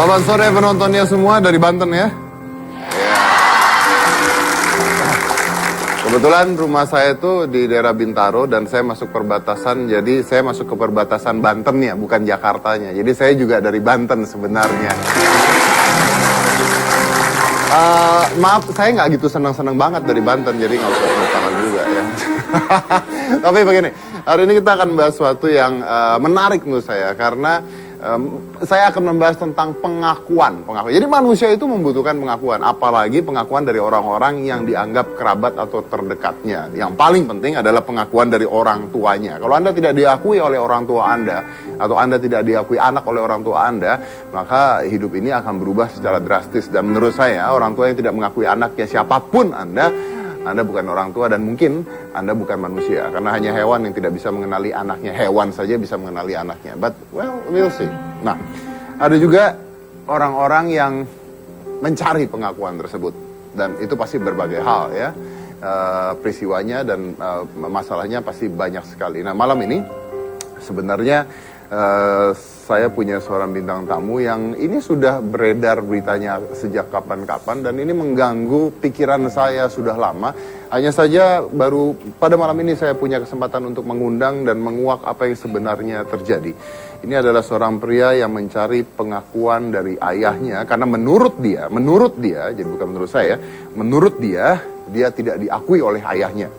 Selamat sore penontonnya semua dari Banten ya. Kebetulan rumah saya itu di daerah Bintaro dan saya masuk perbatasan, jadi saya masuk ke perbatasan Bantennya, bukan Jakartanya. Jadi saya juga dari Banten sebenarnya. Maaf, saya nggak gitu senang-senang banget dari Banten, jadi nggak usah tepuk tangan juga ya. Tapi begini, hari ini kita akan bahas sesuatu yang menarik menurut saya, karena saya akan membahas tentang pengakuan. Jadi manusia itu membutuhkan pengakuan, apalagi pengakuan dari orang-orang yang dianggap kerabat atau terdekatnya. Yang paling penting adalah pengakuan dari orang tuanya. Kalau Anda tidak diakui oleh orang tua Anda, atau Anda tidak diakui anak oleh orang tua Anda, maka hidup ini akan berubah secara drastis. Dan menurut saya, orang tua yang tidak mengakui anaknya, siapapun Anda bukan orang tua dan mungkin Anda bukan manusia. Karena hanya hewan yang tidak bisa mengenali anaknya. Hewan saja bisa mengenali anaknya. But, well, we'll see. Nah, ada juga orang-orang yang mencari pengakuan tersebut. Dan itu pasti berbagai hal ya. Peristiwanya dan masalahnya pasti banyak sekali. Nah, malam ini sebenarnya saya punya seorang bintang tamu yang ini sudah beredar beritanya sejak kapan-kapan dan ini mengganggu pikiran saya sudah lama. Hanya saja baru pada malam ini saya punya kesempatan untuk mengundang dan menguak apa yang sebenarnya terjadi. Ini adalah seorang pria yang mencari pengakuan dari ayahnya karena menurut dia, jadi bukan menurut saya, menurut dia tidak diakui oleh ayahnya.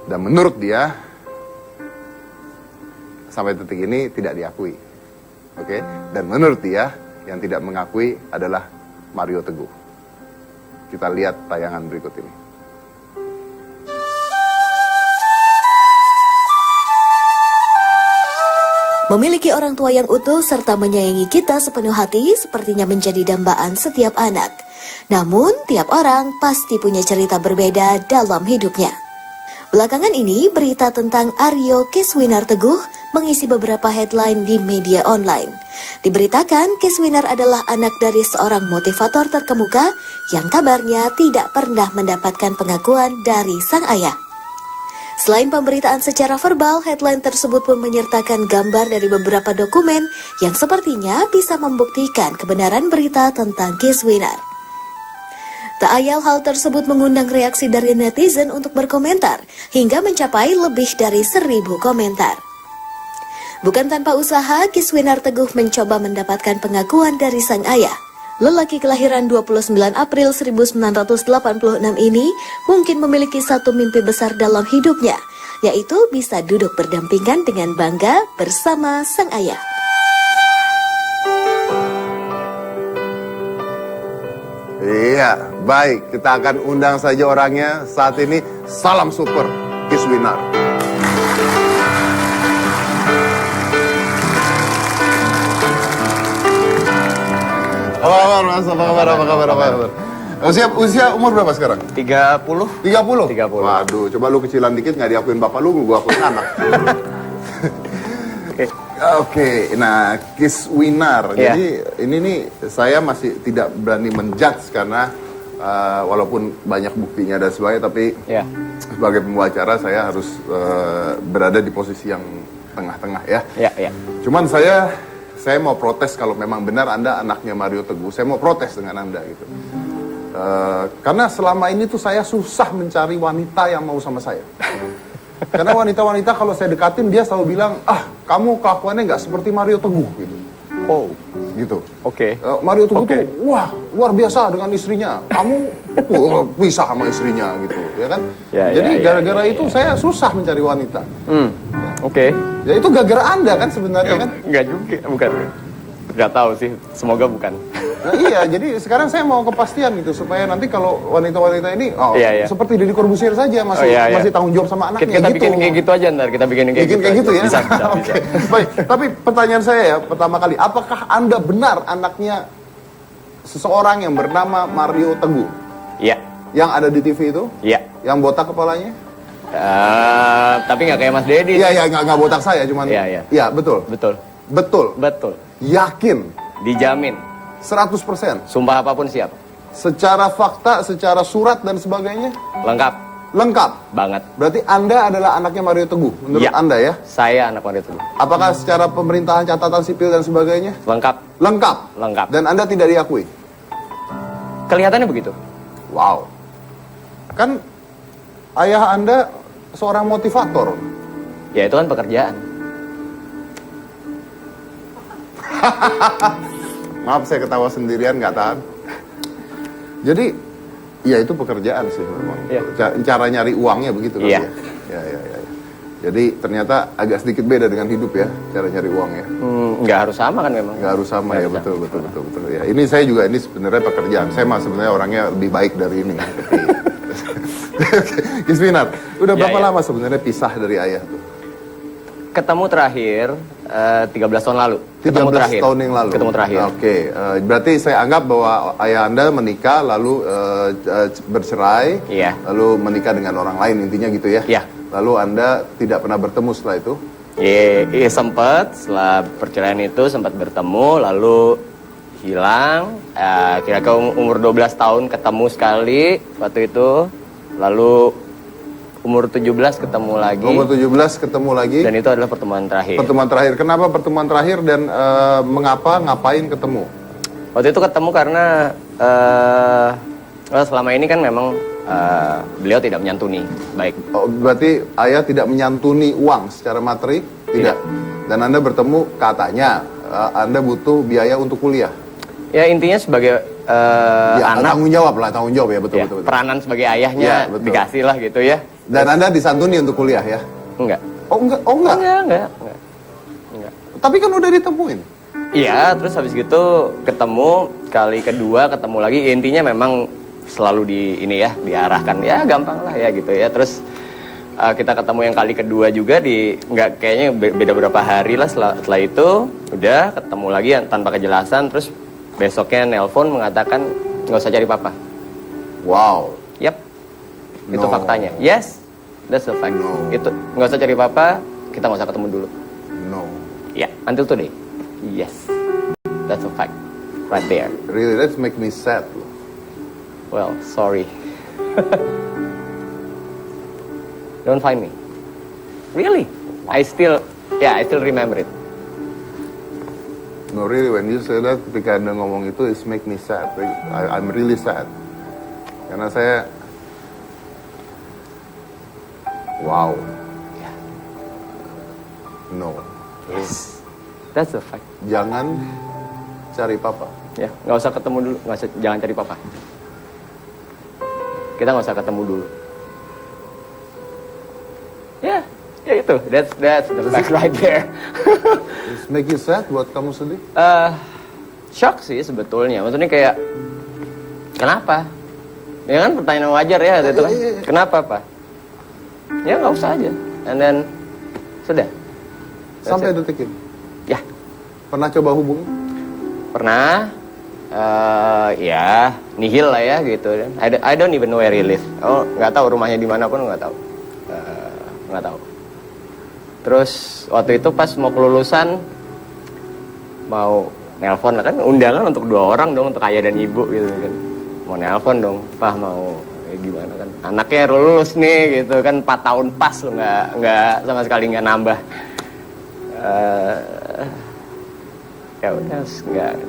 Dan menurut dia sampai detik ini tidak diakui. Oke? Dan menurut dia yang tidak mengakui adalah Mario Teguh. Kita lihat tayangan berikut ini. Memiliki orang tua yang utuh serta menyayangi kita sepenuh hati sepertinya menjadi dambaan setiap anak. Namun, tiap orang pasti punya cerita berbeda dalam hidupnya. Belakangan ini, berita tentang Aryo Keswinar Teguh mengisi beberapa headline di media online. Diberitakan, Keswinar adalah anak dari seorang motivator terkemuka yang kabarnya tidak pernah mendapatkan pengakuan dari sang ayah. Selain pemberitaan secara verbal, headline tersebut pun menyertakan gambar dari beberapa dokumen yang sepertinya bisa membuktikan kebenaran berita tentang Keswinar. Tak ayal hal tersebut mengundang reaksi dari netizen untuk berkomentar, hingga mencapai lebih dari 1.000 komentar. Bukan tanpa usaha, Keswinar Teguh mencoba mendapatkan pengakuan dari sang ayah. Lelaki kelahiran 29 April 1986 ini mungkin memiliki satu mimpi besar dalam hidupnya, yaitu bisa duduk berdampingan dengan bangga bersama sang ayah. Iya, baik. Kita akan undang saja orangnya saat ini. Salam super, Keswinar. Apa kabar? Usia umur berapa sekarang? 30. 30? Waduh, coba lu kecilan dikit nggak diakuin bapak lu, gua akuin anak. Oke, nah Keswinar. Yeah. Jadi ini nih saya masih tidak berani menjudge karena walaupun banyak buktinya dan sebagainya, tapi sebagai pembicara saya harus berada di posisi yang tengah-tengah ya. Cuman saya mau protes kalau memang benar Anda anaknya Mario Teguh. Saya mau protes dengan Anda gitu. Karena selama ini tuh saya susah mencari wanita yang mau sama saya. Karena wanita-wanita kalau saya dekatin dia selalu bilang, kamu kelakuannya nggak seperti Mario Teguh gitu. Oh, gitu. Oke. Mario Teguh tuh, wah luar biasa dengan istrinya. Kamu pisah sama istrinya gitu, ya kan? Jadi gara-gara itu saya susah mencari wanita. Oke. Ya itu gara-gara Anda kan sebenarnya kan? Enggak juga, bukan. Nggak tahu sih, semoga bukan. Nah, iya, jadi sekarang saya mau kepastian gitu supaya nanti kalau wanita-wanita ini seperti Deddy Corbuzier saja masih tanggung jawab sama anaknya. Kita bikin kayak gitu aja ntar, kita bikin kayak gitu ya. Bisa. Okay. Baik, tapi pertanyaan saya ya pertama kali, apakah Anda benar anaknya seseorang yang bernama Mario Teguh? Iya. Yang ada di TV itu? Iya. Yang botak kepalanya? Tapi nggak kayak Mas Deddy. Iya, nggak botak saya, cuman. Iya, betul. Yakin? Dijamin. 100%. Sumpah apapun siap. Secara fakta, secara surat dan sebagainya? Lengkap. Lengkap. Banget. Berarti Anda adalah anaknya Mario Teguh, menurut Iya. Anda ya? Saya anak Mario Teguh. Apakah secara pemerintahan, catatan sipil dan sebagainya? Lengkap. Lengkap. Lengkap. Dan Anda tidak diakui? Kelihatannya begitu. Wow. Kan ayah Anda seorang motivator. Ya itu kan pekerjaan. Maaf saya ketawa sendirian nggak tahan. Jadi ya itu pekerjaan sih memang. Iya. Cara nyari uangnya begitu kan Iya. ya. Ya. Jadi ternyata agak sedikit beda dengan hidup ya, cara nyari uangnya. Nggak harus sama kan memang. Nggak harus sama Nggak ya, harus betul. Ya, ini saya juga ini sebenarnya pekerjaan. Saya mah sebenarnya orangnya lebih baik dari ini. Kisminar, udah Ya, berapa ya. lama sebenarnya pisah dari ayah tuh? Ketemu terakhir 13 tahun lalu. 13 tahun yang lalu. Ketemu terakhir. Oke, berarti saya anggap bahwa ayah Anda menikah lalu bercerai, Iya. lalu menikah dengan orang lain intinya gitu ya. Iya. Lalu Anda tidak pernah bertemu setelah itu. Iya sempat setelah perceraian itu sempat bertemu lalu hilang. Kira-kira umur 12 tahun ketemu sekali waktu itu. Lalu umur 17 ketemu lagi. Umur 17 ketemu lagi. Dan itu adalah pertemuan terakhir. Pertemuan terakhir. Kenapa pertemuan terakhir dan mengapa ngapain ketemu? Waktu itu ketemu karena selama ini kan memang beliau tidak menyantuni baik. Oh, berarti ayah tidak menyantuni uang secara materi? Tidak. Dan Anda bertemu katanya Anda butuh biaya untuk kuliah. Ya intinya sebagai Ya, anak, tanggung jawab ya, betul, ya, betul. peranan sebagai ayahnya Ya, betul. dikasih lah gitu ya. Dan Anda disantuni untuk kuliah ya? Enggak. Oh enggak. Enggak. Tapi kan udah ditemuin. Iya, terus habis gitu ketemu kali kedua ketemu lagi. Intinya memang selalu diarahkan ya gampang lah ya gitu ya. Terus kita ketemu yang kali kedua juga nggak kayaknya beda berapa hari lah setelah itu udah ketemu lagi tanpa kejelasan. Terus besoknya nelpon mengatakan nggak usah cari papa. Wow. Yap, itu No. faktanya. Yes, that's the fact. No. Itu nggak usah cari papa, kita nggak usah ketemu dulu. No. Ya, until today. Yes, that's a fact, right there. Really, that's make me sad. Well, sorry. Don't find me. Really? I still remember it. No, really, when you say that, ketika Anda ngomong itu, it make me sad. I'm really sad. Karena saya, wow. No. Yes, that's a fact. Jangan cari papa. Ya, nggak usah ketemu dulu, jangan cari papa. Kita nggak usah ketemu dulu. Ya, ya itu. That's the fact right there. It make you sad buat kamu sedih? Shock sih sebetulnya. Maksudnya kayak kenapa? Ya kan pertanyaan wajar ya itu kan. Iya. Kenapa, Pak? Ya nggak usah aja. And then sudah. Sampai That's it. detik ini. Ya, Pernah coba hubungi? pernah ya nihil lah ya gitu. I don't even know where he live. Oh, nggak tahu rumahnya di mana pun nggak tahu. Nggak tahu. Terus waktu itu pas mau kelulusan mau nelpon kan undangan untuk 2 orang dong, untuk ayah dan ibu gitu kan. Mau nelpon dong, Pak mau gimana kan. Anaknya lulus nih gitu kan 4 tahun pas loh, nggak sama sekali nggak nambah. Ya udah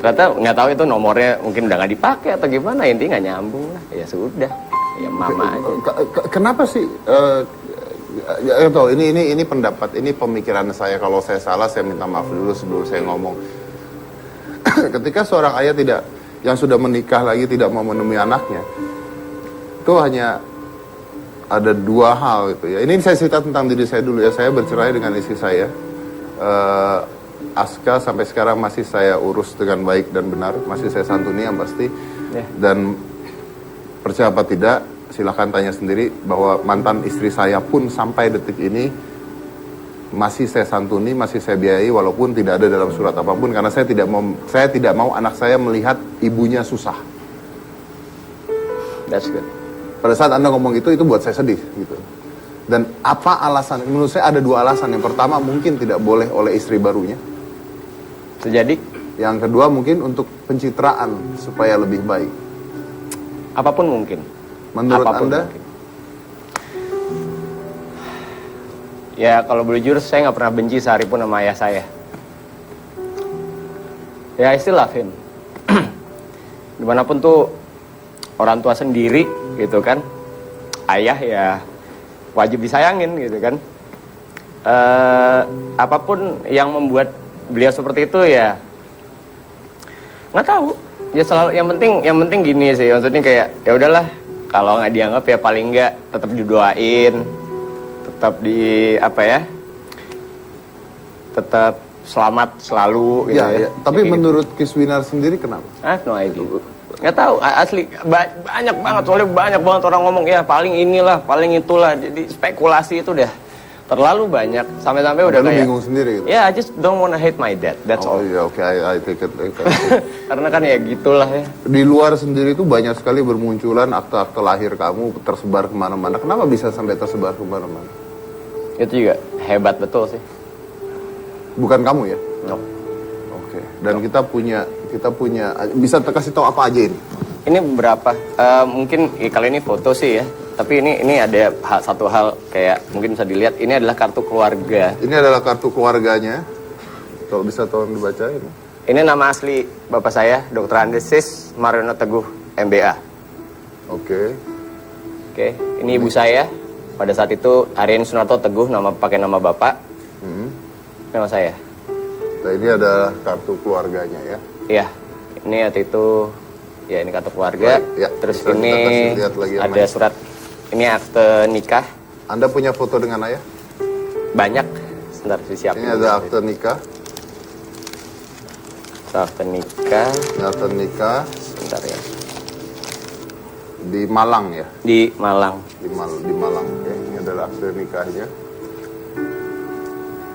ternyata nggak tahu itu nomornya mungkin udah nggak dipakai atau gimana, intinya nggak nyambung lah. Ya sudah, ya mama aja. Kenapa sih? Ini pendapat, ini pemikiran saya. Kalau saya salah, saya minta maaf dulu sebelum saya ngomong. Ketika seorang ayah yang sudah menikah lagi tidak mau menemui anaknya, itu hanya ada 2 hal gitu ya. Ini saya cerita tentang diri saya dulu ya. Saya bercerai dengan istri saya. Aska sampai sekarang masih saya urus dengan baik dan benar, masih saya santuni yang pasti. Yeah. Dan percaya apa tidak, silahkan tanya sendiri bahwa mantan istri saya pun sampai detik ini masih saya santuni, masih saya biayai walaupun tidak ada dalam surat apapun, karena saya tidak mau anak saya melihat ibunya susah. That's good. Pada saat Anda ngomong itu buat saya sedih gitu. Dan apa alasan? Menurut saya ada 2 alasan. Yang pertama mungkin tidak boleh oleh istri barunya. Sejadi Yang kedua mungkin untuk pencitraan supaya lebih baik. apapun mungkin. Menurut Apapun Anda? mungkin. Ya kalau boleh jujur saya nggak pernah benci sehari pun sama ayah saya. Ya I still love him. Dimanapun tuh orang tua sendiri gitu kan, ayah ya wajib disayangin gitu kan. Apapun yang membuat beliau seperti itu ya nggak tahu. Ya selalu yang penting gini sih, maksudnya kayak ya udahlah, kalau nggak dianggap ya paling nggak tetap didoain, tetap tetap selamat selalu gitu Ya. Tapi Kayak menurut Kiswinar sendiri kenapa? I have no idea. Nggak tahu, asli banyak banget, soalnya banyak banget orang ngomong ya paling inilah, paling itulah. Jadi spekulasi itu udah terlalu banyak sampai-sampai udah Lu kayak bingung sendiri gitu. ya I just don't wanna hate my dad, that's Oh all. iya, oke, I take it. Karena kan ya gitulah ya. Di luar sendiri itu banyak sekali bermunculan akte-akte lahir kamu tersebar kemana-mana. Kenapa bisa sampai tersebar kemana-mana? Itu juga hebat betul sih. Bukan kamu ya? No. Oke. Dan kita punya bisa kasih tahu apa aja ini? Ini beberapa, mungkin kali ini foto sih ya. Tapi ini ada satu hal kayak mungkin bisa dilihat. Ini adalah kartu keluarga. Ini adalah kartu keluarganya. Kalau bisa tolong dibacain. Ini nama asli bapak saya, Dr. Andesis Mariono Teguh, MBA. Oke. Oke, ini ibu saya. Pada saat itu Aryani Sunarto Teguh, pakai nama bapak. Nama saya. Nah, ini adalah kartu keluarganya ya. Iya, ini waktu itu ya ini kartu keluarga. Baik, ya, Terus bisa kita ini kasih lihat lagi yang ada lain. surat. Ini akte nikah. Anda punya foto dengan ayah? Banyak. Sebentar disiapin. Ini ada akte nikah. Akte nikah. Ini akte nikah Sebentar ya. di Malang ya. Di Malang. Di Malang. Oke. Ini adalah akte nikahnya.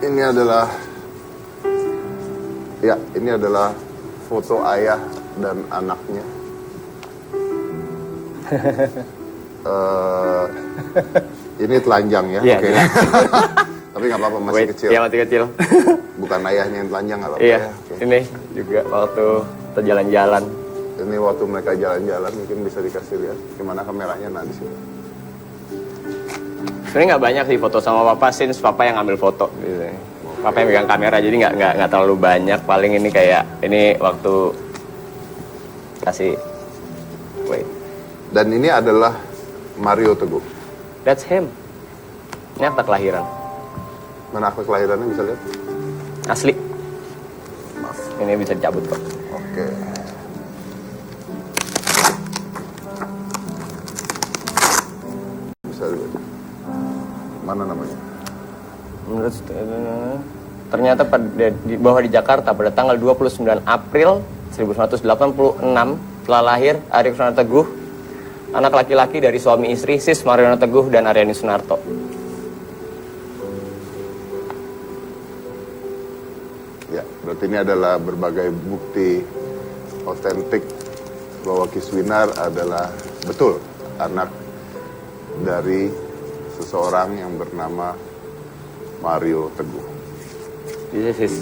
Ini adalah foto ayah dan anaknya. Ini telanjang ya. Iya, Oke. iya. Tapi nggak apa-apa, masih Wait, kecil. Iya, masih kecil. Bukan ayahnya yang telanjang, nggak apa-apa Iya, ya. Oke. ini juga waktu kita jalan-jalan. Ini waktu mereka jalan-jalan, mungkin bisa dikasih lihat gimana kameranya. Nah, di sini. Sebenarnya nggak banyak sih foto sama papa, since papa yang ambil foto. Gitu. Papa yang pegang kamera, jadi nggak terlalu banyak. Paling ini kayak ini waktu kasih. Wait, Dan ini adalah Mario Teguh. that's him. Ini akta kelahiran, Mana akte kelahirannya bisa lihat? asli. Ini bisa dicabut kok. Oke. Bisa lihat. Mana namanya? Menurut ternyata bahwa di Jakarta pada tanggal 29 April 1986 telah lahir Aryani Sunarto Teguh, anak laki-laki dari suami istri Sis Mariono Teguh dan Aryani Sunarto. Ya, berarti ini adalah berbagai bukti otentik bahwa Kiswinar adalah betul anak dari seseorang yang bernama Mario Teguh. This is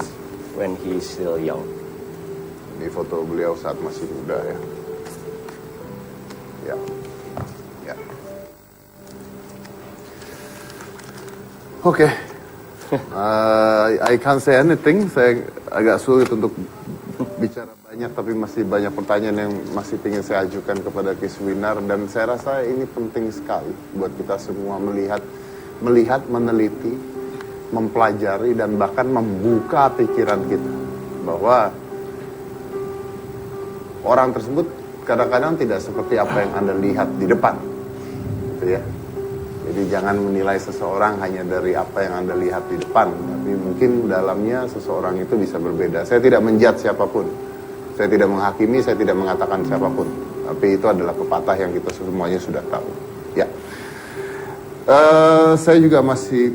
when he's still young. Ini foto beliau saat masih muda ya. Ya. Ya. Oke. I can't say anything. Saya agak sulit untuk bicara banyak, tapi masih banyak pertanyaan yang masih ingin saya ajukan kepada Kiswinar, dan saya rasa ini penting sekali buat kita semua melihat, meneliti, mempelajari, dan bahkan membuka pikiran kita bahwa orang tersebut kadang-kadang tidak seperti apa yang Anda lihat di depan, gitu ya. Jadi jangan menilai seseorang hanya dari apa yang Anda lihat di depan, tapi mungkin dalamnya seseorang itu bisa berbeda. Saya tidak menjudge siapapun, saya tidak menghakimi, saya tidak mengatakan siapapun, tapi itu adalah pepatah yang kita semuanya sudah tahu. Ya, saya juga masih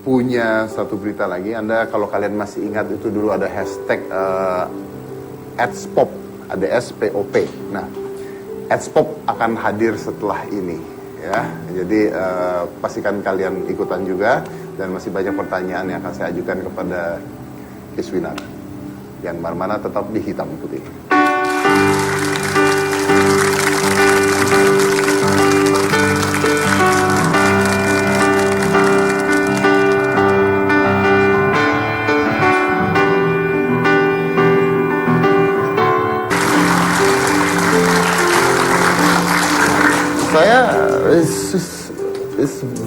punya satu berita lagi. Anda kalau kalian masih ingat itu dulu ada hashtag @spop, ada SPOP. Nah, @spop akan hadir setelah ini. Ya, jadi pastikan kalian ikutan juga, dan masih banyak pertanyaan yang akan saya ajukan kepada Kiswinar. Yang mana tetap di hitam putih.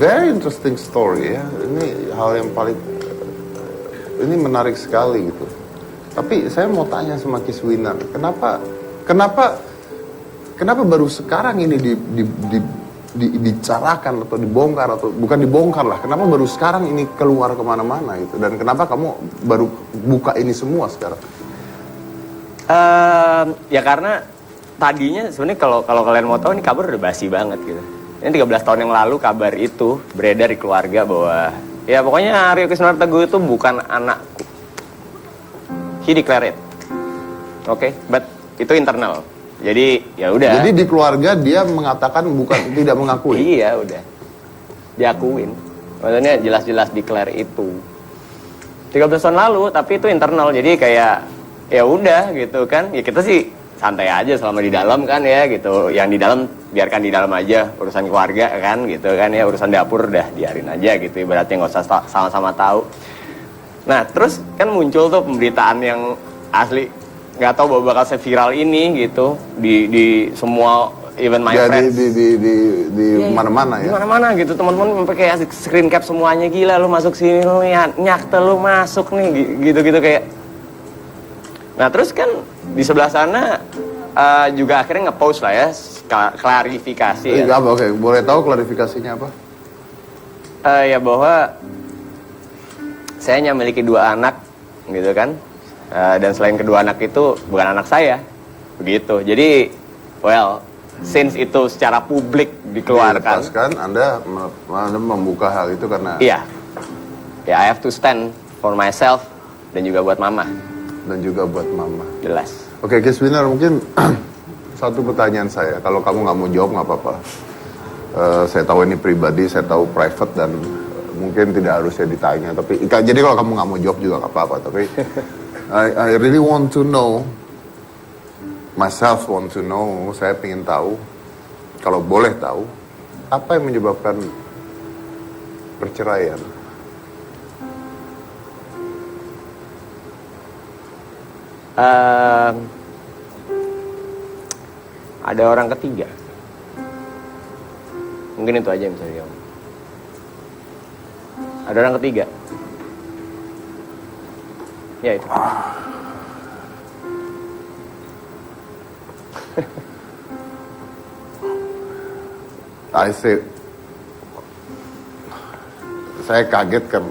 very interesting story ya. Ini hal yang paling ini menarik sekali gitu. Tapi saya mau tanya sama Kiswinar, kenapa baru sekarang ini dibicarakan atau dibongkar atau bukan dibongkar lah? Kenapa baru sekarang ini keluar kemana-mana gitu? Dan kenapa kamu baru buka ini semua sekarang? Ya karena tadinya sebenarnya kalau kalian mau tahu ini kabar udah basi banget gitu. Ini 13 tahun yang lalu kabar itu beredar di keluarga bahwa ya pokoknya Rio Kiswinar Teguh itu bukan anakku. He declared it. Oke, but itu internal. Jadi ya udah. Jadi di keluarga dia mengatakan bukan tidak mengakui. Iya udah. Diakuin. Maksudnya jelas-jelas declare itu. 13 tahun lalu, tapi itu internal. Jadi kayak ya udah gitu kan. Ya kita sih santai aja selama di dalam kan ya gitu. Yang di dalam biarkan di dalam aja, urusan keluarga kan gitu kan ya, urusan dapur udah biarin aja gitu, ibaratnya nggak usah sama-sama tahu. Nah terus kan muncul tuh pemberitaan yang asli nggak tahu bahwa bakal seviral ini gitu di semua even my friends di mana-mana ya. Di mana-mana gitu, teman-teman sampai kayak screen cap semuanya, gila lu masuk sini lu nyakte lu masuk nih gitu-gitu kayak. Nah terus kan di sebelah sana juga akhirnya nge-post lah ya klarifikasi. Ya. Oke, boleh tahu klarifikasinya apa? Ya bahwa saya hanya memiliki 2 anak gitu kan, dan selain kedua anak itu bukan anak saya begitu. Jadi well, since itu secara publik dikeluarkan, Anda membuka hal itu karena iya ya, I have to stand for myself dan juga buat mama. Dan juga buat mama. Jelas. Oke, Kiswinar, mungkin satu pertanyaan saya. Kalau kamu nggak mau jawab nggak apa-apa. Saya tahu ini pribadi, saya tahu private dan mungkin tidak harusnya ditanya. Tapi jadi kalau kamu nggak mau jawab juga nggak apa-apa. Tapi I really want to know, myself want to know. Saya ingin tahu, kalau boleh tahu, apa yang menyebabkan perceraian? Ada orang ketiga. Mungkin itu aja yang bisa dijawab. Ada orang ketiga. Ya itu. I say, saya kaget kan.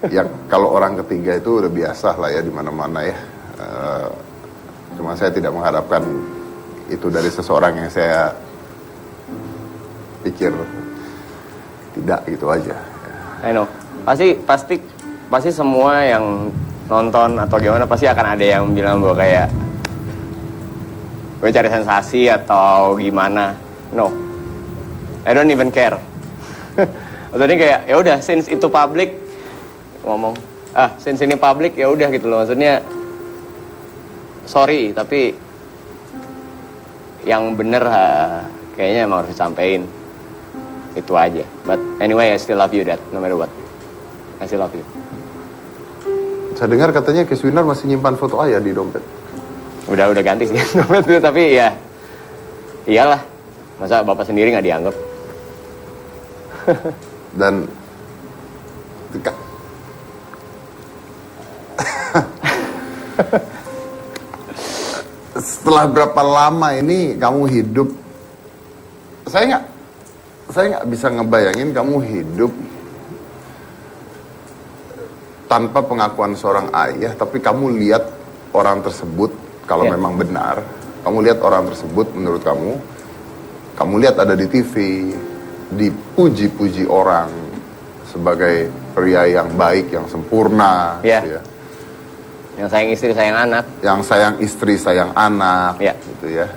Ya kalau orang ketiga itu udah biasa lah ya di mana-mana ya. Cuma saya tidak mengharapkan itu dari seseorang yang saya pikir tidak gitu aja. I know. Pasti semua yang nonton atau gimana pasti akan ada yang bilang bahwa kayak gue cari sensasi atau gimana. No. I don't even care. Maksudnya kayak ya udah, since itu public, ngomong since ini public ya udah gitu loh, maksudnya sorry tapi yang bener kayaknya emang harus disampein, itu aja. But anyway, I still love you, Dad, no matter what. I still love you. Saya dengar katanya Kiswinar masih nyimpan foto ayah di dompet. Udah ganti sih dompet itu, tapi ya iyalah, masa bapak sendiri nggak dianggap. Dan setelah berapa lama ini kamu hidup? Saya nggak bisa ngebayangin kamu hidup tanpa pengakuan seorang ayah, tapi kamu lihat orang tersebut kalau memang benar, kamu lihat orang tersebut menurut kamu lihat ada di TV, dipuji-puji orang sebagai pria yang baik, yang sempurna, gitu ya. Yang sayang istri, sayang anak. Yang sayang istri, sayang anak, ya. Gitu ya.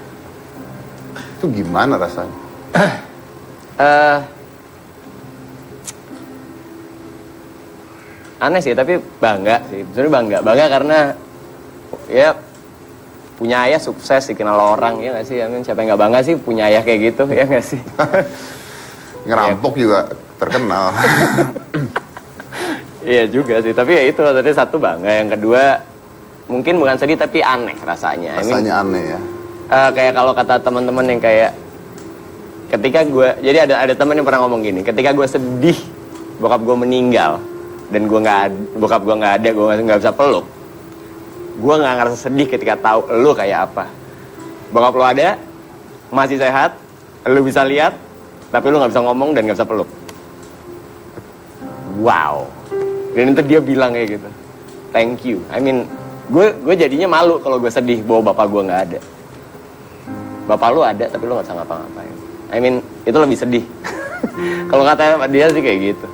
Itu gimana rasanya? Aneh sih, tapi bangga sih. Sebenarnya bangga karena ya punya ayah sukses dikenal orang, ya nggak sih? I mean, siapa yang nggak bangga sih punya ayah kayak gitu, ya nggak sih? Ngerampok juga terkenal. Iya juga sih, tapi ya itu tadi satu bangga, yang kedua mungkin bukan sedih tapi aneh rasanya. Rasanya aneh ya. Kayak kalau kata teman-teman yang kayak ketika gue, jadi ada teman yang pernah ngomong gini, ketika gue sedih bokap gue meninggal dan bokap gue nggak ada, gue nggak bisa peluk, gue nggak ngerasa sedih ketika tahu lu kayak apa. Bokap lu ada, masih sehat, lu bisa lihat, tapi lu nggak bisa ngomong dan nggak bisa peluk. Wow. Dan itu dia bilang kayak gitu. Thank you. I mean, gue jadinya malu kalau gue sedih bahwa bapak gue nggak ada. Bapak lu ada, tapi lu nggak bisa ngapa-ngapain. I mean, itu lebih sedih. Kalau kata dia sih kayak gitu.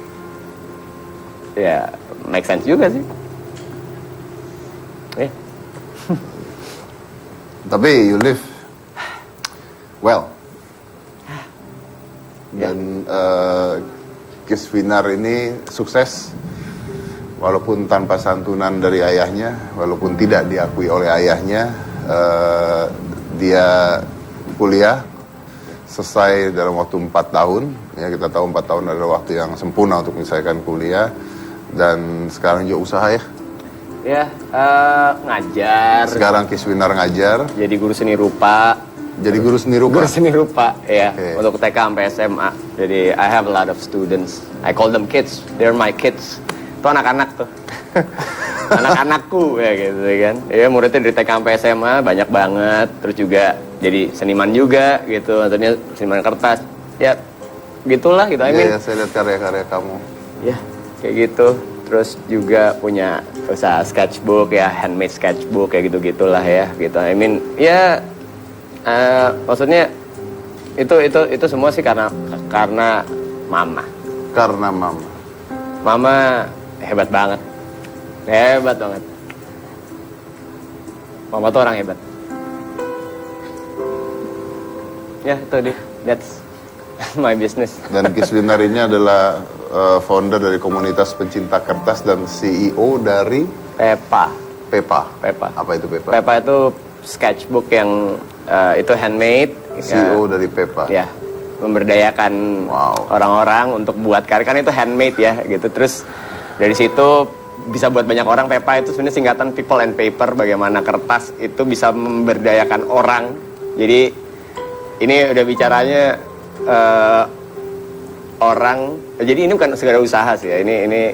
Ya, make sense juga sih. Tapi you live well. Dan Kisvinar ini sukses walaupun tanpa santunan dari ayahnya, walaupun tidak diakui oleh ayahnya. Dia kuliah selesai dalam waktu 4 tahun. Ya, kita tahu 4 tahun adalah waktu yang sempurna untuk menyelesaikan kuliah. Dan sekarang juga usaha ya. Ya, ngajar. Sekarang Kisvinar ngajar. Jadi guru seni rupa. Jadi guru seni rupa. Guru seni rupa, ya. Okay. Untuk TK sampai SMA. Jadi I have a lot of students. I call them kids. They're my kids. Itu anak-anak tuh. Anak-anakku ya gitu kan. Ya muridnya dari TK sampai SMA banyak banget. Terus juga jadi seniman juga gitu. Maksudnya seniman kertas. Ya gitulah gitu. I mean, Ya, saya lihat karya-karya kamu. ya kayak gitu. Terus juga punya usaha sketchbook ya, handmade sketchbook kayak gitu-gitulah ya gitu. I mean, ya maksudnya itu semua sih karena mama. Karena mama. Mama hebat banget. Hebat banget. Mama tuh orang hebat. Ya, itu deh. That's my business. Dan Kisvinar ini adalah founder dari komunitas pencinta kertas dan CEO dari Pepa. Pepa. Pepa. Apa itu Pepa? Pepa itu sketchbook yang itu handmade. CEO dari Pepa. Ya, memberdayakan Wow. orang-orang untuk buat karya, kan itu handmade ya gitu. Terus dari situ bisa buat banyak orang. Pepa itu sebenarnya singkatan people and paper, bagaimana kertas itu bisa memberdayakan orang. Jadi ini udah bicaranya orang, jadi ini bukan segala usaha sih ya. Ini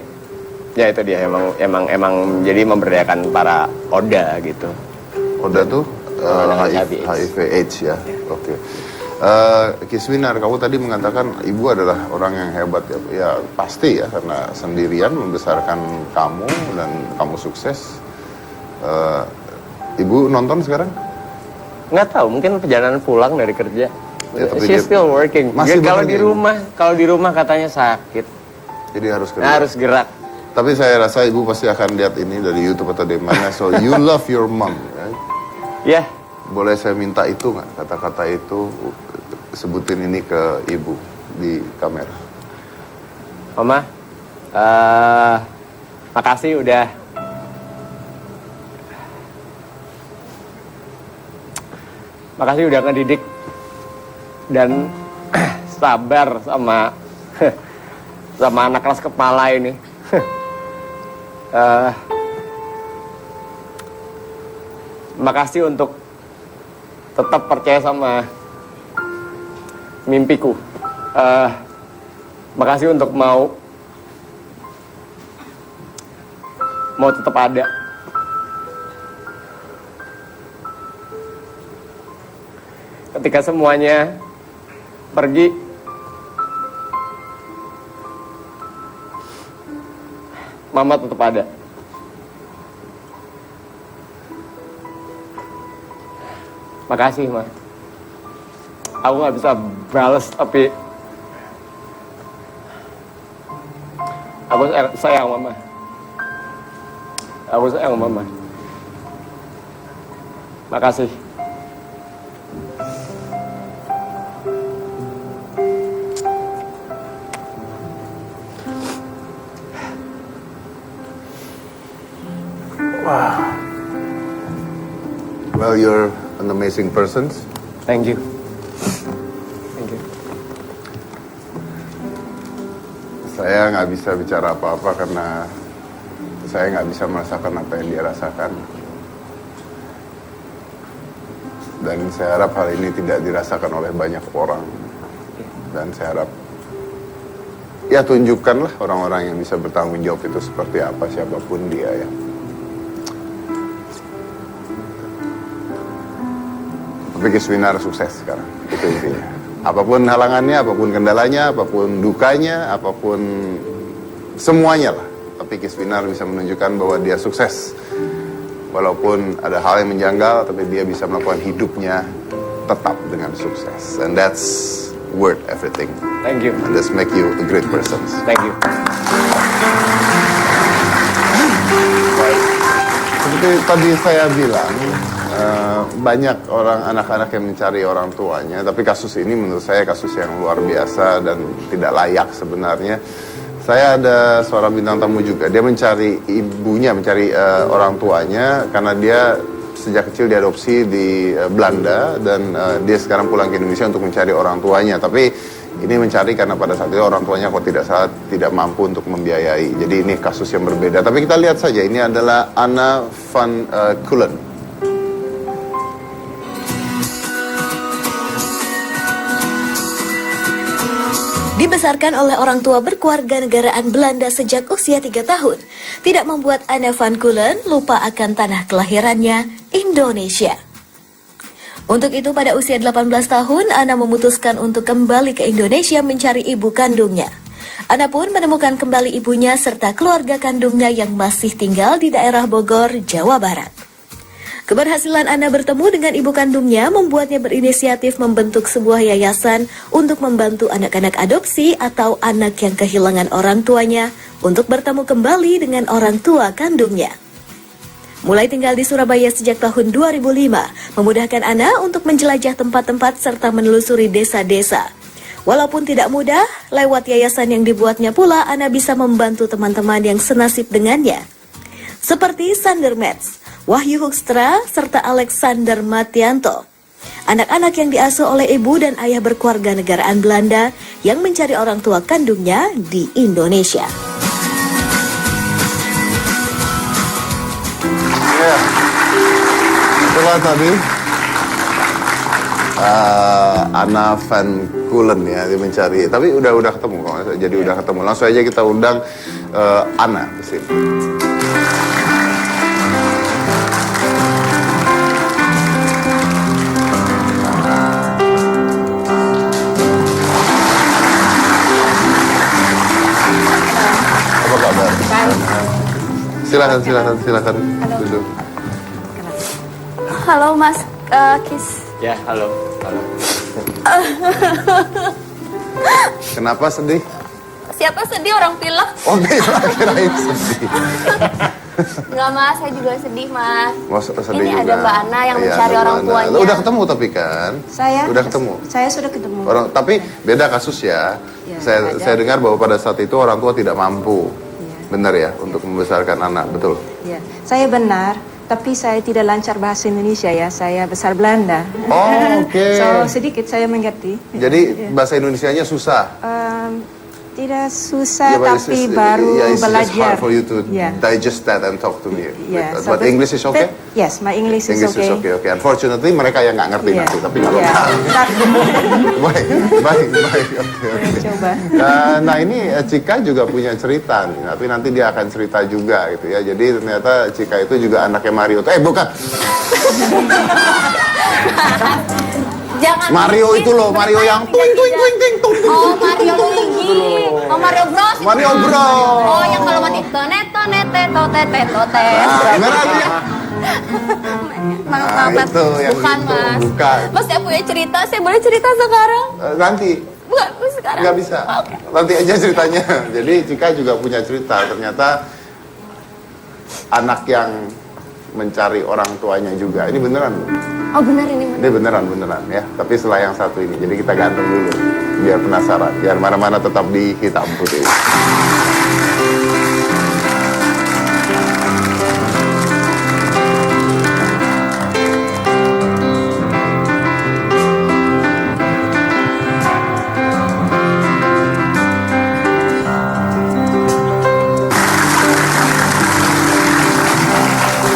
ya itu dia emang jadi memberdayakan para Oda gitu. Oda tuh HIV HIV AIDS ya. Oke. Kisvinar, kamu tadi mengatakan ibu adalah orang yang hebat ya. Ya pasti ya, karena sendirian membesarkan kamu dan kamu sukses. Ibu nonton sekarang? Nggak tahu, mungkin perjalanan pulang dari kerja. Ya, tapi She's still working. Masih Kalau bekerja, di rumah katanya sakit. Jadi harus kerja. Harus gerak. Tapi saya rasa ibu pasti akan lihat ini dari YouTube atau dari mana. So you love your mom, right? Ya, Boleh saya minta itu nggak, kata-kata itu sebutin ini ke ibu di kamera. Mama, makasih udah ngedidik dan sabar sama anak kelas kepala ini. Makasih untuk tetap percaya sama mimpiku. Makasih untuk mau tetap ada. Ketika semuanya pergi, Mama tetap ada. Makasih, Ma. Aku nggak bisa balas, tapi aku sayang Mama. Aku sayang Mama. Makasih. Well, you're an amazing person. Thank you. Thank you. Saya nggak bisa bicara apa-apa karena saya nggak bisa merasakan apa yang dia rasakan. Dan saya harap hal ini tidak dirasakan oleh banyak orang. Dan saya harap ya tunjukkanlah orang-orang yang bisa bertanggung jawab itu seperti apa, siapapun dia ya. Tapi Kiswinar sukses sekarang, itu intinya. Apapun halangannya, apapun kendalanya, apapun dukanya, apapun semuanya lah. Tapi Kiswinar bisa menunjukkan bahwa dia sukses. Walaupun ada hal yang menjanggal, tapi dia bisa melakukan hidupnya tetap dengan sukses. And that's worth everything. Thank you. And that's make you a great person. Thank you. Baik. Seperti tadi saya bilang, banyak orang anak-anak yang mencari orang tuanya, tapi kasus ini menurut saya kasus yang luar biasa dan tidak layak sebenarnya. Saya ada seorang bintang tamu juga, dia mencari ibunya, mencari orang tuanya karena dia sejak kecil diadopsi di Belanda dan dia sekarang pulang ke Indonesia untuk mencari orang tuanya. Tapi ini mencari karena pada saat itu orang tuanya kok tidak salah, tidak mampu untuk membiayai. Jadi ini kasus yang berbeda. Tapi kita lihat saja, ini adalah Anna van Keulen. Dibesarkan oleh orang tua berkewarganegaraan Belanda sejak usia 3 tahun, tidak membuat Anna van Keulen lupa akan tanah kelahirannya, Indonesia. Untuk itu pada usia 18 tahun, Anna memutuskan untuk kembali ke Indonesia mencari ibu kandungnya. Anna pun menemukan kembali ibunya serta keluarga kandungnya yang masih tinggal di daerah Bogor, Jawa Barat. Keberhasilan Anna bertemu dengan ibu kandungnya membuatnya berinisiatif membentuk sebuah yayasan untuk membantu anak-anak adopsi atau anak yang kehilangan orang tuanya untuk bertemu kembali dengan orang tua kandungnya. Mulai tinggal di Surabaya sejak tahun 2005, memudahkan Anna untuk menjelajah tempat-tempat serta menelusuri desa-desa. Walaupun tidak mudah, lewat yayasan yang dibuatnya pula Anna bisa membantu teman-teman yang senasib dengannya. Seperti Sander Metz, Wahyu Hoekstra, serta Alexander Matianto. Anak-anak yang diasuh oleh ibu dan ayah berkewarganegaraan Belanda yang mencari orang tua kandungnya di Indonesia. Ya, itulah tadi Anna van Keulen ya, dia mencari. Tapi udah ketemu kok, jadi udah ketemu. Langsung aja kita undang Anna ke sini. Silakan duduk. Halo Mas Kis. Ya, halo. Kenapa sedih? Siapa sedih, orang pilek? Oh, kirain sedih. Enggak Mas, saya juga sedih Mas. Sedih Ini juga. ada Mbak Ana yang Iya, mencari ada orang Mbak Ana. tuanya. Lo udah ketemu tapi kan? Udah ketemu. Saya sudah ketemu. Tapi beda kasus ya. Ya, Saya dengar bahwa pada saat itu orang tua tidak mampu. Ya. Benar ya, untuk membesarkan anak, betul? Ya, saya benar, tapi saya tidak lancar bahasa Indonesia ya. Saya besar Belanda. Oh, oke. So sedikit saya mengerti. Jadi bahasa Indonesianya susah. Tidak susah, but tapi baru it's just belajar. hard for you to Yeah. digest that and talk to me. Yeah, so But English is okay? Yes, my English is English okay. is okay. Unfortunately mereka yang nggak ngerti Yeah. nanti, tapi nggak Yeah. apa-apa. Baik. Oke. Coba. Nah ini Cika juga punya cerita nih, tapi nanti dia akan cerita juga gitu ya. Jadi ternyata Cika itu juga anaknya Mario. Bukan. Jangan Mario itu loh, Mario yang tuing. Oh, Mario Luigi. Oh, Mario Bros. Mario Bros. Oh, yang kalau mati tonet tote. Nah, gimana dia? Maaf, itu yang bukan itu, Mas. bukan. Mas, saya punya cerita. Saya boleh cerita sekarang? Nanti. Bukan, sekarang. Nggak bisa. Oke. Nanti aja ceritanya. Jadi Cika juga punya cerita. Ternyata anak yang mencari orang tuanya juga. Ini beneran. Oh, benar ini. Ini beneran ya. Tapi setelah yang satu ini. Jadi kita gantung dulu. Biar penasaran. Biar mana-mana tetap di hitam putih.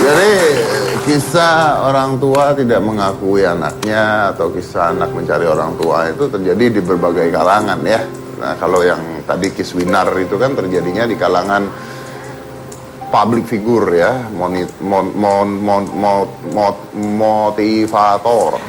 Jadi kisah orang tua tidak mengakui anaknya atau kisah anak mencari orang tua itu terjadi di berbagai kalangan ya. Nah, kalau yang tadi Kiswinar itu kan terjadinya di kalangan public figure ya, motivator.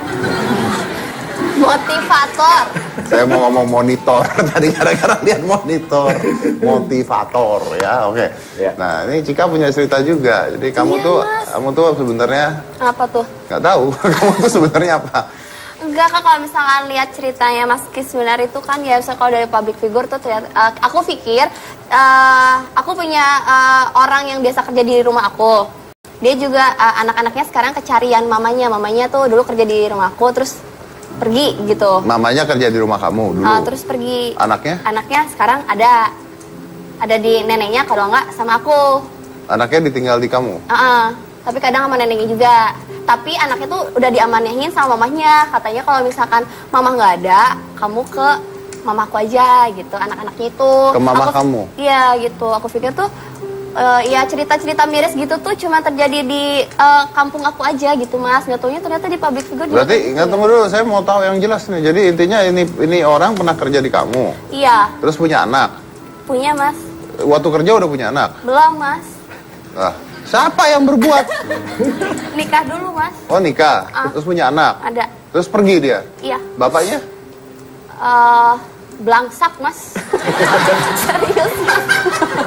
Motivator. Saya mau ngomong monitor tadi gara-gara lihat monitor. Motivator ya, oke. Ya. Nah, ini Cika punya cerita juga. Jadi kamu Iya, tuh Mas. kamu tuh sebenarnya Apa tuh? nggak tahu. Kamu tuh sebenarnya apa? Enggak Kak, kalau misalkan lihat ceritanya Mas Kiswinar itu kan ya misalnya kalau dari public figure tuh terlihat, aku pikir aku punya orang yang biasa kerja di rumah aku. Dia juga anak-anaknya sekarang kecarian mamanya. Mamanya tuh dulu kerja di rumah aku terus pergi gitu. Mamanya kerja di rumah kamu dulu. Terus pergi. Anaknya? Anaknya sekarang ada di neneknya kalau enggak sama aku. Anaknya ditinggal di kamu. Tapi kadang sama neneknya juga. Tapi anaknya tuh udah diamanahin sama mamahnya. Katanya kalau misalkan mama nggak ada, kamu ke mamaku aja gitu. Anak-anaknya itu. Ke mama kamu? Iya gitu. Aku pikir tuh ya cerita-cerita miris gitu tuh cuma terjadi di kampung aku aja gitu Mas. Nggak taunya ternyata di public figure juga. Berarti nggak, tunggu dulu, saya mau tahu yang jelas nih. Jadi intinya ini orang pernah kerja di kamu. Iya, Terus punya anak. punya Mas. Waktu kerja udah punya anak. Belum Mas. Nah, siapa yang berbuat? Nikah dulu Mas. Oh, nikah. Terus punya anak. Ada. Terus pergi dia. Iya. Bapaknya? Belangsak Mas. Serius Mas.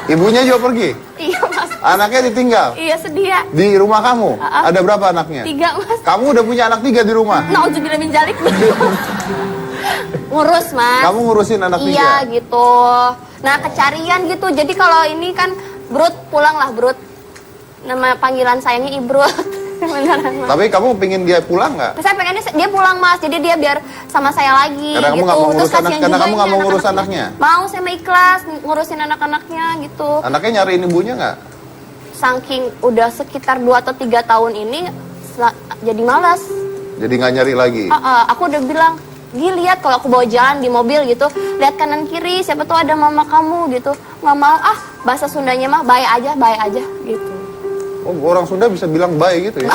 Ibunya juga pergi. Iya Mas. Anaknya ditinggal. Iya sedia. Di rumah kamu? Ada berapa anaknya? 3 Mas. Kamu udah punya anak 3 di rumah? Nauzubillah min dzalik. Ngurus Mas. Kamu ngurusin anak 3? Iya gitu. Nah kecarian gitu. Jadi kalau ini kan Brut, pulanglah Brut. Nama panggilan sayangnya Ibrut. Beneran Mas. Tapi kamu pingin dia pulang nggak? Saya pengennya dia pulang Mas. Jadi dia biar sama saya lagi. Karena kamu gitu. nggak mau ngurus Terus kasihan karena juga kamu ini nggak mau ngurus anak-anaknya. anaknya? Mau, saya mau ikhlas ngurusin anak-anaknya gitu. Anaknya nyariin ibunya nggak? Saking udah sekitar 2 atau 3 tahun ini jadi malas. Jadi nggak nyari lagi? Aku udah bilang, Gi lihat kalau aku bawa jalan di mobil gitu, lihat kanan kiri, siapa tuh ada mama kamu gitu. Nggak mau, bahasa Sundanya mah baik aja gitu. Oh, orang Sunda bisa bilang baik gitu ya?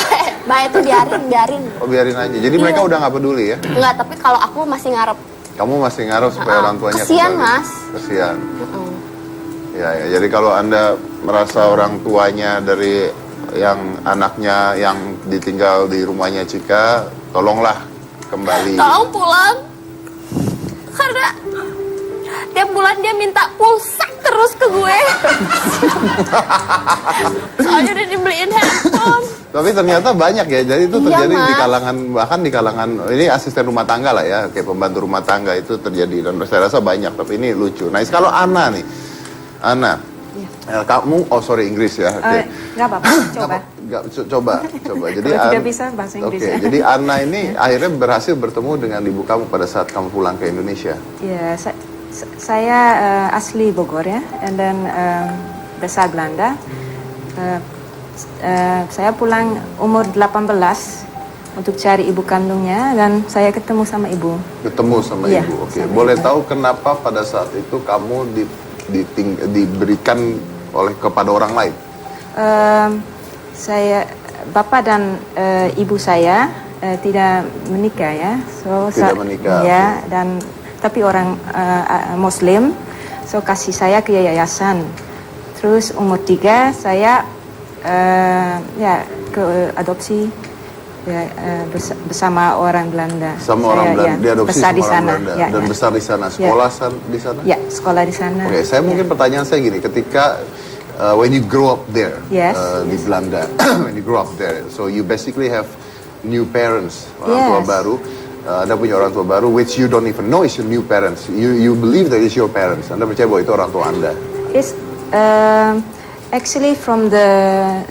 Baik tuh biarin. Oh, biarin aja. Jadi mereka Iya. udah nggak peduli ya? Enggak, tapi kalau aku masih ngarep. Kamu masih ngaruh supaya orang tuanya Kesian, kembali? Mas. Kesian. Ya, jadi kalau Anda merasa orang tuanya dari yang anaknya yang ditinggal di rumahnya Cika, tolonglah kembali. Tolong pulang. Karena tiap bulan dia minta pulsa terus ke gue. Soalnya udah dibeliin handphone. Tapi ternyata banyak ya, jadi itu Iya, terjadi di Mas. kalangan, bahkan di kalangan, ini asisten rumah tangga lah ya, kayak pembantu rumah tangga itu terjadi, dan saya rasa banyak, tapi ini lucu. Nah, kalau Ana nih, Ana, kamu, sorry Inggris ya, oke. Nggak apa-apa, coba. Coba. Jadi Kalau tidak bisa bahasa Inggris Oke, ya. jadi Ana ini akhirnya berhasil bertemu dengan ibu kamu pada saat kamu pulang ke Indonesia. Ya, saya asli Bogor ya, and then besar Belanda. Saya pulang umur 18 untuk cari ibu kandungnya, dan saya ketemu sama ibu. Ketemu sama Iya, ibu, oke. sama Boleh ibu. tahu kenapa pada saat itu kamu diberikan kepada orang lain? Bapak dan ibu saya tidak menikah ya, Tidak menikah, ya, dan tapi orang Muslim, so kasih saya ke yayasan. Terus umur 3 saya ya ke adopsi ya, bersama orang Belanda. Sama Saya, orang Belanda, ya, diadopsi besar sama di orang sana, Belanda ya, dan ya. besar di sana, sekolah di sana? Ya, sekolah di sana. Oke, saya mungkin pertanyaan saya gini, ketika when you grow up there, Yes, di Belanda, when you grow up there, so you basically have new parents, orang tua Yes. baru, Anda punya orang tua baru, which you don't even know is your new parents. You believe that it's your parents. Anda percaya bahwa itu orang tua Anda. It's actually from the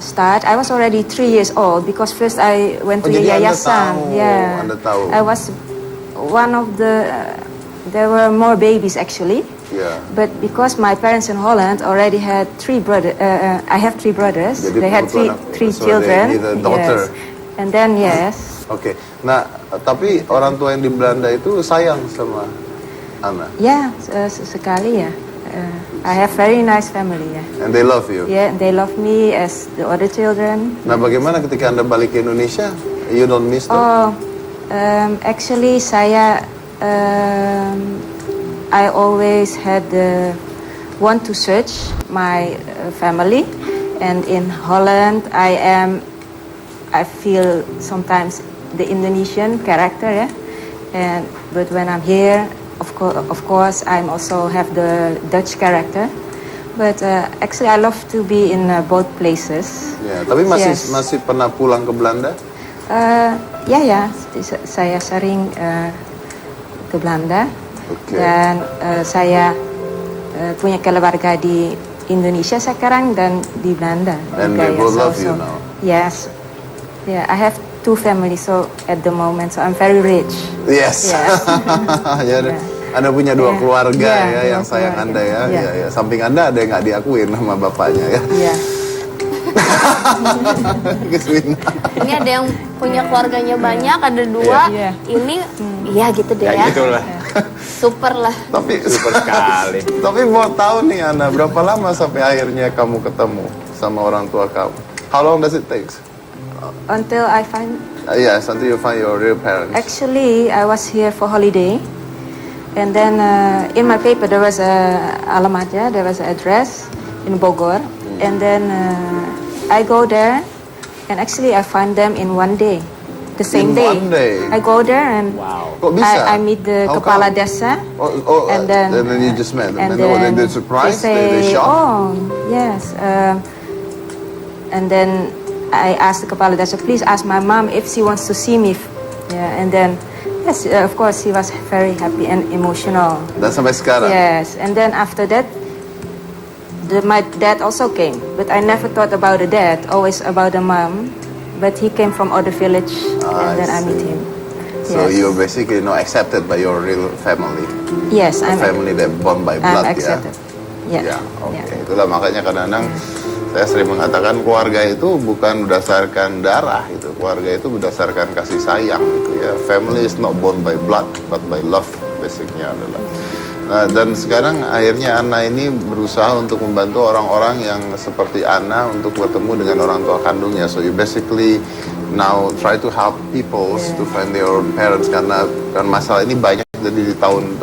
start. I was already 3 years old because first I went to Oh, jadi Anda yayasan. tahu, Yeah, Anda tahu. I was one of the. There were more babies actually, Ya. but because my parents in Holland already had 3 brothers. I have 3 brothers. Jadi They had putu anak, three so children. they need a daughter. Yes. And then yes. Oke, nah tapi orang tua yang di Belanda itu sayang sama Ana. Ya, sekali ya. I have very nice family. Yeah. And they love you. Yeah, they love me as the other children. Nah, bagaimana ketika Anda balik ke Indonesia? You don't miss them? Oh, actually I always had want to search my family, and in Holland I feel sometimes the Indonesian character, yeah. But when I'm here, of course, I'm also have the Dutch character. But actually, I love to be in both places. Ya, tapi Yes. masih pernah pulang ke Belanda? Ya, saya sering ke Belanda. Oke. Dan saya punya keluarga di Indonesia sekarang dan di Belanda. And juga, they ya. both love you now? Yes. Yeah, I have 2 families so at the moment, so I'm very rich. Yes. Yes. Jadi, Yeah. Anda punya 2 Yeah. keluarga Yeah, ya yang dua sayang keluarga. Anda ya. Yeah. Ya. Samping Anda ada yang nggak diakuin sama bapaknya ya. Yeah. Keswina. Ini ada yang punya keluarganya banyak, ada 2. Iya. Ini, iya gitu deh Ya ya. gitulah. Super lah. Tapi Super sekali. Tapi mau tahu nih Ana, berapa lama sampai akhirnya kamu ketemu sama orang tua kamu? How long does it take? Until I find. Yes, until you find your real parents. Actually, I was here for holiday, and then in my paper there was a alamatnya, there was an address in Bogor, and then I go there, and actually I find them in one day, the same In day. one day? I go there and Wow. Kok bisa? I meet the How kepala come? desa, And then you just met them. And then they surprised? They say, shocked? oh yes, and then I asked the kepala desa, please ask my mom if she wants to see me. Yeah, and then yes, of course, he was very happy and emotional. Dan sampai sekarang? Yes, and then after that, my dad also came, but I never thought about the dad, always about the mom. But he came from other village, and then I meet him. So Yes. you're basically accepted by your real family. Yes, A family that born by blood, I'm accepted. ya. Yeah. Ya, oke. Yeah. Itulah makanya kadang-kadang saya sering mengatakan keluarga itu bukan berdasarkan darah, itu keluarga itu berdasarkan kasih sayang, gitu ya. Family is not born by blood, but by love, basicnya adalah. Nah, dan sekarang akhirnya Ana ini berusaha untuk membantu orang-orang yang seperti Ana untuk bertemu dengan orang tua kandungnya. So you basically now try to help people to find their own parents, karena kan masalah ini banyak jadi di tahun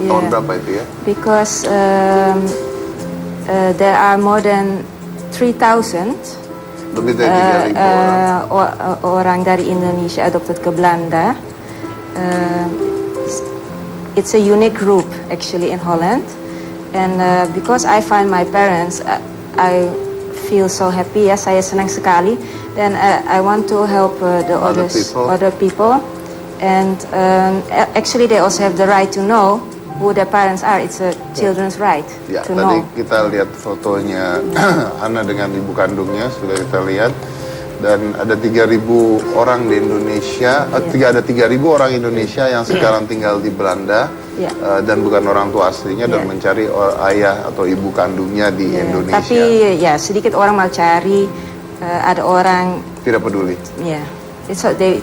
tahun berapa itu ya? Because there are more than 3,000 Lebih dari 3.000 orang. orang dari Indonesia adopted ke Belanda. It's a unique group actually in Holland, and because I find my parents, I feel so happy. Ya, saya senang sekali. Then I want to help the other people, and actually they also have the right to know who their parents are. It's a children's right Ya, to tadi know. kita lihat fotonya Ana dengan ibu kandungnya, sudah kita lihat. Dan ada 3.000 orang di Indonesia, ada 3.000 orang Indonesia yang sekarang tinggal di Belanda, Ya. dan bukan orang tua aslinya, dan Ya. mencari ayah atau ibu kandungnya di Indonesia. Tapi ya sedikit orang mau cari, ada orang Tidak peduli. ya, it's they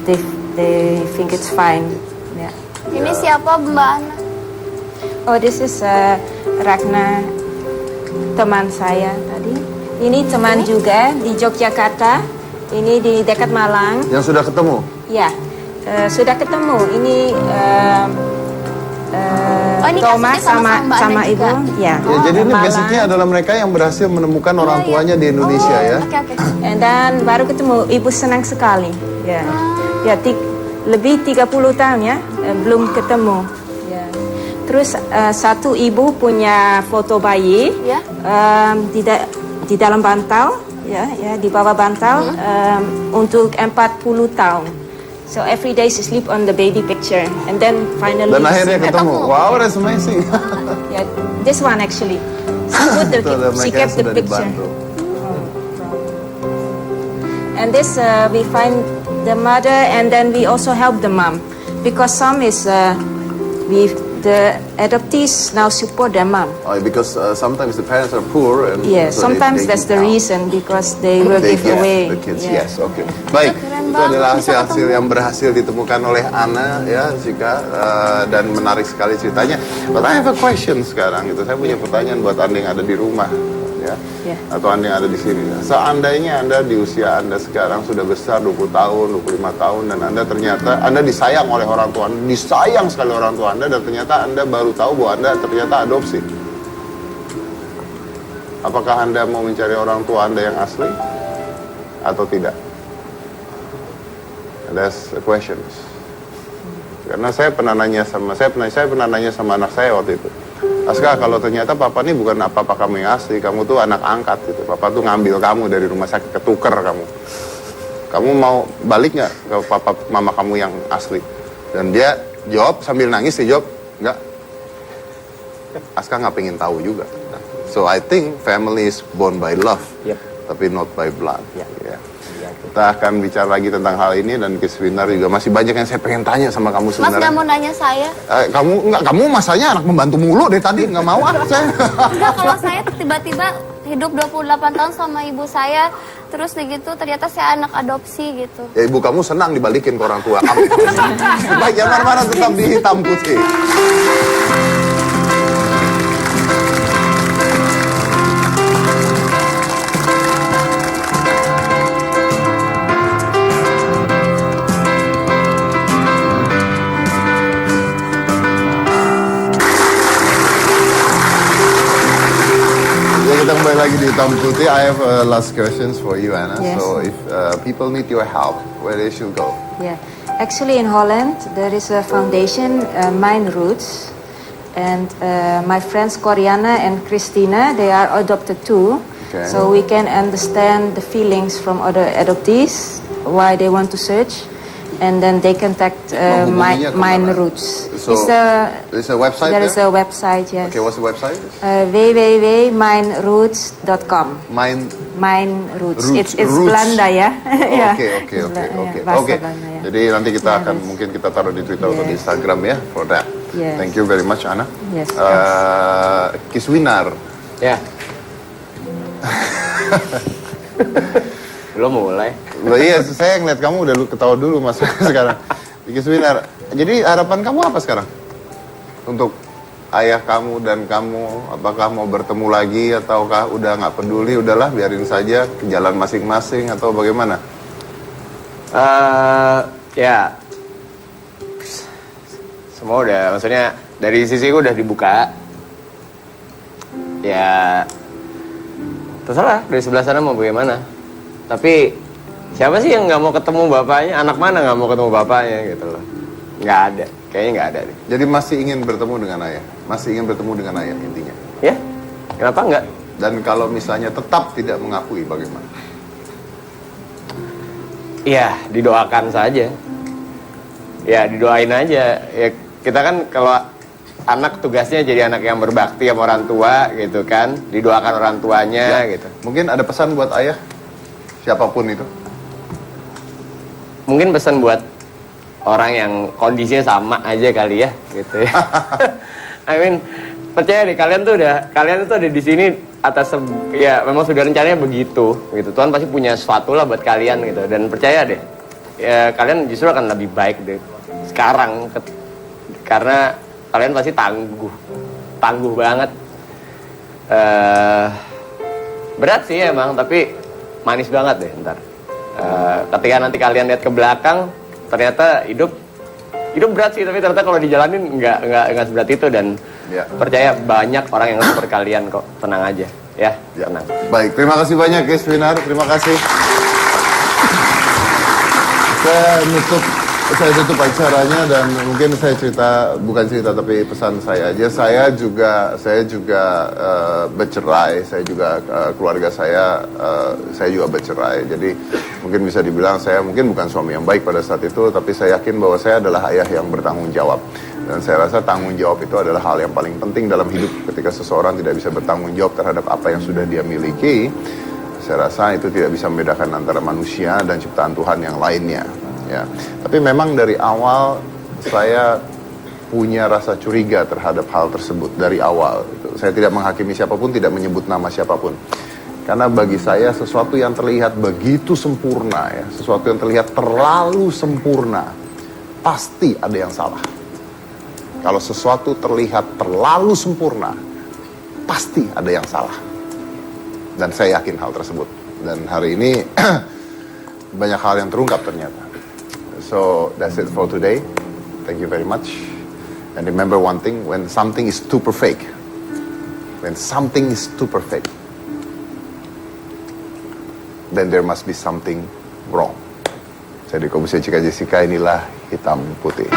think it's fine. Ya. Ini siapa Mbak Ana? Oh, this is Ragna, teman saya tadi. Ini teman juga di Yogyakarta. Ini di dekat Malang. Yang sudah ketemu? Ya, sudah ketemu. Ini ini Thomas kasusnya sama Mbak Ana sama juga? ibu. Ya. Ya, jadi ini Malang. basicnya adalah mereka yang berhasil menemukan orang tuanya di Indonesia ya. Oke. Dan baru ketemu, ibu senang sekali. Ya, ya lebih 30 tahun ya, belum ketemu. Ya. Terus satu ibu punya foto bayi Ya. di dalam bantal, ya di bawah bantal untuk 40 tahun. So every day she sleep on the baby picture, and then finally. Dan akhirnya ketemu. Wow, that's amazing. Yeah, this one actually. She put the Itu ada she mereka yang kept the sudah picture. dibantu. And this we find the mother, and then we also help the mom, because some is the adoptees now support their mom. Oh, because sometimes the parents are poor and Yeah, so sometimes they that's need the help. reason because they will They give get away. the kids. Yeah. Yes, oke. Baik, Keren itu banget, adalah bisa hasil-hasil yang berhasil ditemukan oleh Ana ya, Zika, dan menarik sekali ceritanya. But I have a question sekarang gitu. Saya punya pertanyaan buat Anda yang ada di rumah ya. Yeah. Atau Anda yang ada di sini. Seandainya Anda di usia Anda sekarang sudah besar 20 tahun, 25 tahun dan Anda ternyata Anda disayang oleh orang tua Anda, disayang sekali orang tua Anda dan ternyata Anda baru tahu bahwa Anda ternyata adopsi. Apakah Anda mau mencari orang tua Anda yang asli atau tidak? That's the question. Karena saya pernah nanya sama anak saya waktu itu. Aska, kalau ternyata papa ini bukan apa-apa kamu yang asli, kamu tuh anak angkat gitu. Papa tuh ngambil kamu dari rumah sakit, ketuker kamu. Kamu mau balik nggak ke papa mama kamu yang asli? Dan dia jawab sambil nangis, dia jawab, enggak. Aska nggak pengen tahu juga. So I think family is born by love, Yep. tapi not by blood. Yeah. Ya. Kita akan bicara lagi tentang hal ini dan Kiswinar juga masih banyak yang saya pengen tanya sama kamu Mas sebenarnya. nggak mau nanya saya? Kamu masanya anak membantu mulu dari tadi, nggak mau saya. Enggak, kalau saya tiba-tiba hidup 28 tahun sama ibu saya, terus begitu ternyata saya anak adopsi gitu. Ya ibu kamu senang dibalikin ke orang tua kamu. Baik, yang mana-mana tetap di Hitam Putih. Ya, kita kembali lagi di Hitam Putih. I have last questions for you, Anna. Yes. So if people need your help, where they should go? Yeah, actually in Holland there is a foundation, Mijn Roots, and my friends Coriana and Christina, they are adopted too. Okay. So we can understand the feelings from other adoptees, why they want to search, and then they contact Menghubunginya Mijn kemana? Roots. So, there's a website there is there? a website, yes. Okay, what's the website? www.mijnroots.com. Mine. Mijn Roots. Roots. It's Roots. Belanda ya. Yeah. Oke. Yeah, bahasa Oke. Belanda, ya. Jadi nanti kita Yeah, akan that's- mungkin kita taruh di Twitter atau di Yes. Instagram ya for that. Yes. Thank you very much, Ana. Yes, Kiswinar. Ya. Belum mulai. Loh, iya, saya ngeliat kamu udah ketawa dulu mas sekarang. Kiswinar. Jadi harapan kamu apa sekarang? Untuk ayah kamu dan kamu, apakah mau bertemu lagi ataukah udah nggak peduli, udahlah biarin saja ke jalan masing-masing atau bagaimana? Ya. Semua udah, maksudnya dari sisiku udah dibuka. Ya. Terserah dari sebelah sana mau bagaimana. Tapi siapa sih yang nggak mau ketemu bapaknya? Anak mana nggak mau ketemu bapaknya gitu loh? Nggak ada, kayaknya nggak ada deh. Jadi masih ingin bertemu dengan ayah, masih ingin bertemu dengan ayah intinya. Ya, kenapa nggak? Dan kalau misalnya tetap tidak mengakui bagaimana? Ya, didoakan saja. Ya, didoain aja. Ya, kita kan kalau anak tugasnya jadi anak yang berbakti sama orang tua gitu kan. Didoakan orang tuanya gitu. Mungkin ada pesan buat ayah, siapapun itu. Mungkin pesan buat orang yang kondisinya sama aja kali ya gitu ya. I mean, percaya deh kalian tuh ada di sini atas ya memang sudah rencananya begitu gitu. Tuhan pasti punya sesuatu lah buat kalian gitu, dan percaya deh ya kalian justru akan lebih baik deh sekarang karena kalian pasti tangguh banget. Berat sih emang, tapi manis banget deh ntar. Ketika nanti kalian lihat ke belakang, ternyata hidup berat sih, tapi ternyata kalau dijalanin nggak seberat itu, dan Ya. percaya banyak orang yang seperti kalian kok. Tenang aja ya, tenang. Baik, terima kasih banyak Kiswinar, terima kasih. Saya tutup acaranya dan mungkin saya bukan cerita tapi pesan saya aja. Saya juga bercerai, saya juga keluarga saya juga bercerai. Jadi mungkin bisa dibilang saya mungkin bukan suami yang baik pada saat itu, tapi saya yakin bahwa saya adalah ayah yang bertanggung jawab. Dan saya rasa tanggung jawab itu adalah hal yang paling penting dalam hidup. Ketika seseorang tidak bisa bertanggung jawab terhadap apa yang sudah dia miliki, saya rasa itu tidak bisa membedakan antara manusia dan ciptaan Tuhan yang lainnya. Ya, tapi memang dari awal saya punya rasa curiga terhadap hal tersebut dari awal. Saya tidak menghakimi siapapun, tidak menyebut nama siapapun. Karena bagi saya sesuatu yang terlihat begitu sempurna ya, sesuatu yang terlihat terlalu sempurna, pasti ada yang salah. Kalau sesuatu terlihat terlalu sempurna, pasti ada yang salah. Dan saya yakin hal tersebut. Dan hari ini banyak hal yang terungkap ternyata. So that's it for today. Thank you very much. And remember one thing, when something is too perfect, then there must be something wrong. Saya Diko Busia Cika Jessica, inilah Hitam Putih.